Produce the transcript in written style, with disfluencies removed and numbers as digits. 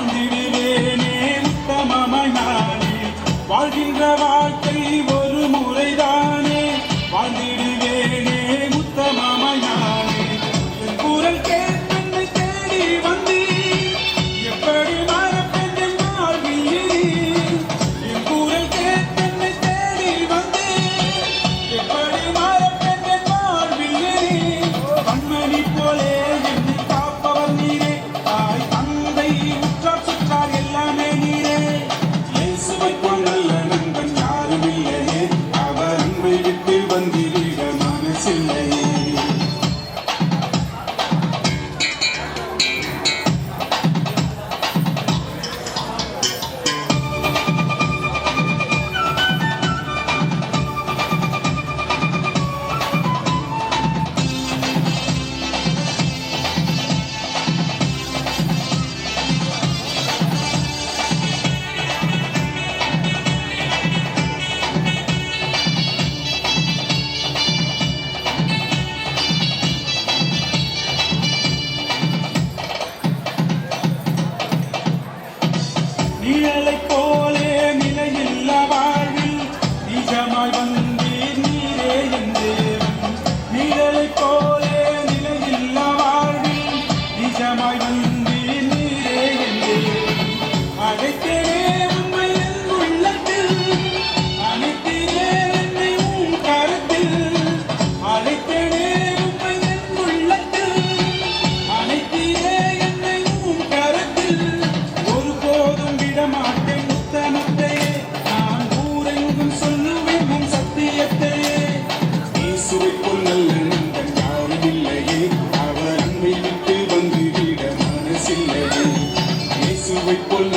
வாழ்ந்திடுவேனே உத்தமமாய் நானே. வாழ்கின்ற வாழ்க்கை ஒரு முறைதானே, வாழ்ந்திடுவேனே உத்தமமாய் நானே. என் குரல் கேட்டென்னை தேடி வந்தீர், எப்படி மறப்பேன் என் வாழ்விலே நீர். என் குரல் கேட்டென்னை தேடி வந்தீர், எப்படி மறப்பேன் என் வாழ்விலே நீர். கண்மணி போலே என்னை காப்பவர் நீரே, தாய் தந்தை உற்றார் சுற்றார் எல்லாமே நீரே. இயேசுவைப் போல் நல்ல நண்பன் யாரும் இல்லையே, அவர் அன்பை விட்டு வந்திட மனசில்லையே. நிழலைப் போலே நிலையில்லா வாழ்வில் நிஜமாய் வந்தீர் நீரே என் தேவன். நிழலைப் போலே நிலையில்லா வாழ்வில் நிஜமாய் வந்தீர் நீரே என் தேவன். அழைத்தேனே உம்மை என் உள்ளத்தில், அணைத்தீரே என்னை உம் கரத்தில். அழைத்தேனே உம்மை என் உள்ளத்தில், அணைத்தீரே என்னை உம் கரத்தில். ஒருபோதும் விடமாட்டேன் உத்தமத்தையே, நான் ஊரெங்கும் சொல்லுவேன் உம் சத்தியத்தையே. இயேசுவைப் போல் நல்ல நண்பன் யாரும் இல்லையே, அவர் அன்பை விட்டு வந்துவிட மனசில்லையே. இயேசுவைப் போல்